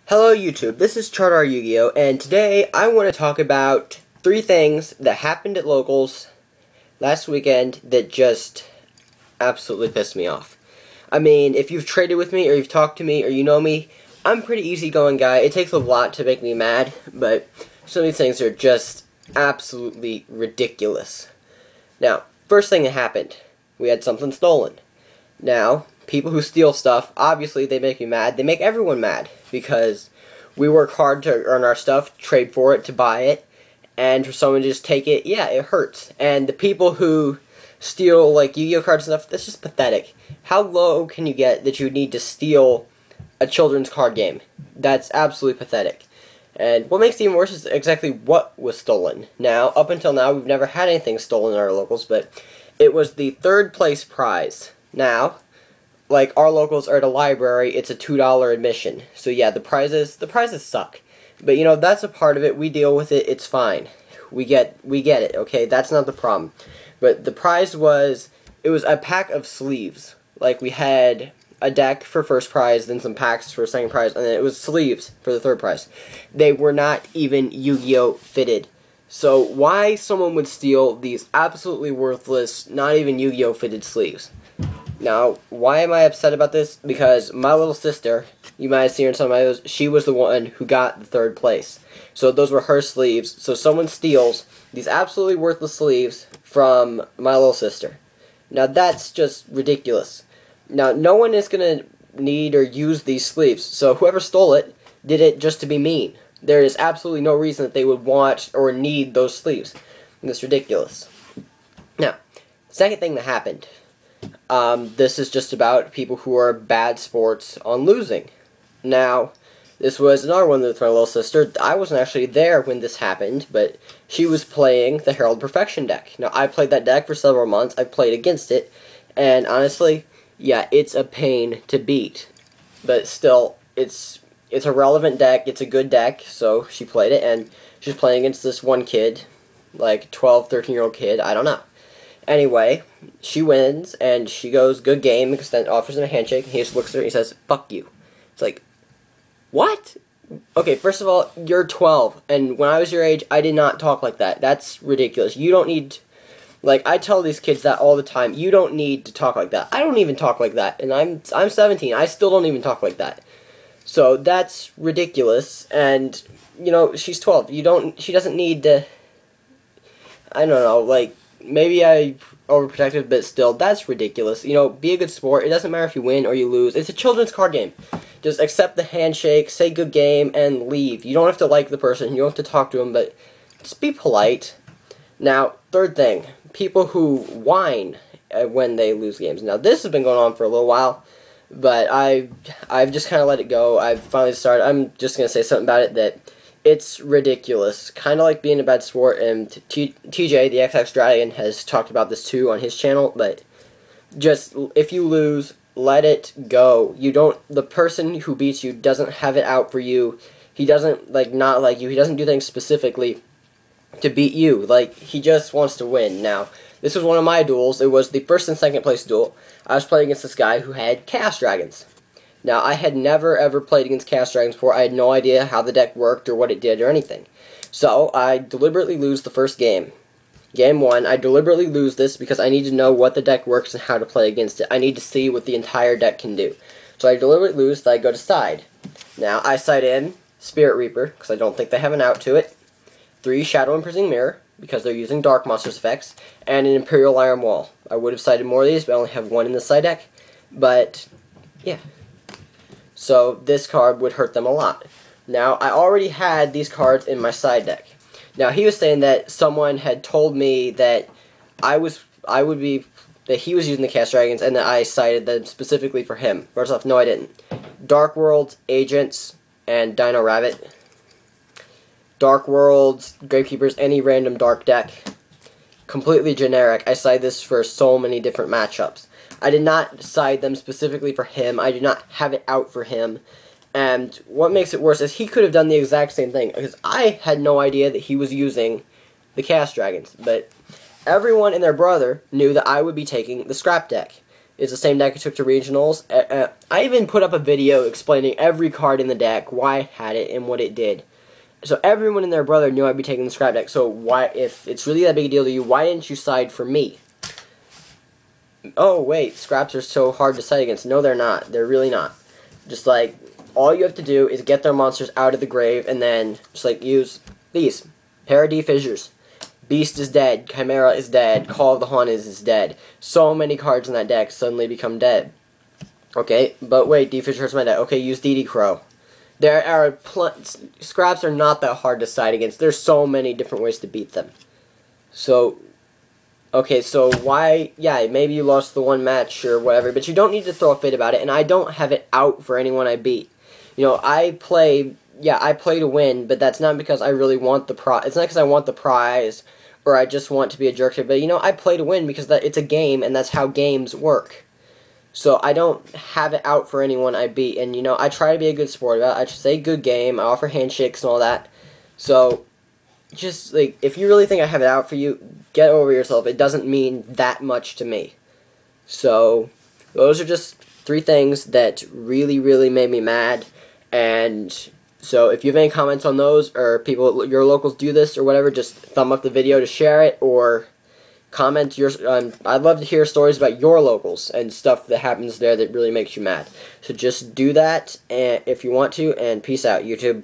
Hello YouTube, this is ChardarYuGiOh, and today I want to talk about 3 things that happened at locals last weekend that just absolutely pissed me off. I mean, if you've traded with me, or you've talked to me, or you know me, I'm a pretty easygoing guy. It takes a lot to make me mad, but some of these things are just absolutely ridiculous. Now, first thing that happened, we had something stolen. Now, people who steal stuff, obviously they make me mad. They make everyone mad because we work hard to earn our stuff, trade for it, to buy it, and for someone to just take it, yeah, it hurts. And the people who steal, like, Yu-Gi-Oh cards and stuff, that's just pathetic. How low can you get that you need to steal a children's card game? That's absolutely pathetic. And what makes it even worse is exactly what was stolen. Now, up until now, we've never had anything stolen in our locals, but it was the 3rd place prize. Now, like, our locals are at a library, it's a $2 admission. So yeah, the prizes suck. But you know, that's a part of it, we deal with it, it's fine. We get it, okay? That's not the problem. But the prize was, it was a pack of sleeves. Like, we had a deck for first prize, then some packs for second prize, and then it was sleeves for the 3rd prize. They were not even Yu-Gi-Oh fitted. So why someone would steal these absolutely worthless, not even Yu-Gi-Oh fitted sleeves? Now, why am I upset about this? Because my little sister, you might have seen her in some of my videos, she was the one who got the 3rd place. So those were her sleeves. So someone steals these absolutely worthless sleeves from my little sister. Now that's just ridiculous. Now, no one is going to need or use these sleeves. So whoever stole it did it just to be mean. There is absolutely no reason that they would want or need those sleeves. And that's ridiculous. Now, second thing that happened. This is just about people who are bad sports on losing. Now, this was another one with my little sister. I wasn't actually there when this happened, but she was playing the Herald Perfection deck. Now, I played that deck for several months. I played against it, and honestly, yeah, it's a pain to beat. But still, it's a relevant deck. It's a good deck, so she played it, and she's playing against this one kid, like 12, 13-year-old kid, I don't know. Anyway, she wins, and she goes, good game, because then offers him a handshake, and he just looks at her and he says, fuck you. It's like, what? Okay, first of all, you're 12, and when I was your age, I did not talk like that. That's ridiculous. You don't need, like, I tell these kids that all the time, you don't need to talk like that. I don't even talk like that, and I'm 17, I still don't even talk like that. So, that's ridiculous, and, you know, she's 12. She doesn't need to, I don't know, like, maybe I overprotected, but still, that's ridiculous. You know, be a good sport. It doesn't matter if you win or you lose. It's a children's card game. Just accept the handshake, say good game, and leave. You don't have to like the person. You don't have to talk to them, but just be polite. Now, 3rd thing. People who whine when they lose games. Now, this has been going on for a little while, but I've just kind of let it go. I've finally started. I'm just going to say something about it that it's ridiculous. Kind of like being a bad sport, and TJ, the XX Dragon, has talked about this too on his channel, but just, if you lose, let it go. The person who beats you doesn't have it out for you. He doesn't, like, not like you. He doesn't do things specifically to beat you. Like, he just wants to win. Now, this was one of my duels. It was the 1st and 2nd place duel. I was playing against this guy who had Chaos Dragons. Now, I had never, ever played against Chaos Dragons before. I had no idea how the deck worked or what it did or anything. So, I deliberately lose the first game. Game 1, I deliberately lose this because I need to know what the deck works and how to play against it. I need to see what the entire deck can do. So, I deliberately lose, then I go to side. Now, I side in Spirit Reaper, because I don't think they have an out to it. 3 Shadow Imprisoning Mirror, because they're using Dark Monsters effects. And an Imperial Iron Wall. I would have sided more of these, but I only have 1 in the side deck. But, yeah. So, this card would hurt them a lot. Now, I already had these cards in my side deck. Now, he was saying that someone had told me that that he was using the Chaos Dragons, and that I sided them specifically for him. First off, no, I didn't. Dark Worlds, Agents, and Dino Rabbit. Dark Worlds, Gravekeepers, any random dark deck. Completely generic. I side this for so many different matchups. I did not side them specifically for him. I did not have it out for him. And what makes it worse is he could have done the exact same thing, because I had no idea that he was using the Chaos Dragons. But everyone and their brother knew that I would be taking the scrap deck. It's the same deck I took to regionals. I even put up a video explaining every card in the deck, why I had it, and what it did. So everyone and their brother knew I'd be taking the scrap deck. So why, if it's really that big a deal to you, why didn't you side for me? Oh wait, scraps are so hard to side against. No, they're not. They're really not. Just like, all you have to do is get their monsters out of the grave, and then just like use these. Parody Fissures. Beast is dead. Chimera is dead. Call of the Haunted is dead. So many cards in that deck suddenly become dead. Okay, but wait, D-Fissure hurts my deck. Okay, use DD Crow. There are scraps are not that hard to side against. There's so many different ways to beat them. So, okay, so why, yeah, maybe you lost the one match or whatever, but you don't need to throw a fit about it, and I don't have it out for anyone I beat. You know, I play to win, but that's not because I really want the prize. It's not because I want the prize, or I just want to be a jerk to it, but, you know, I play to win because it's a game, and that's how games work. So I don't have it out for anyone I beat, and, you know, I try to be a good sport about it. I just say good game, I offer handshakes and all that. So, just, like, if you really think I have it out for you, get over yourself. It doesn't mean that much to me. So, those are just 3 things that really, really made me mad, and so if you have any comments on those, or people, your locals do this or whatever, just thumb up the video to share it, or comment your, I'd love to hear stories about your locals and stuff that happens there that really makes you mad. So just do that if you want to, and peace out, YouTube.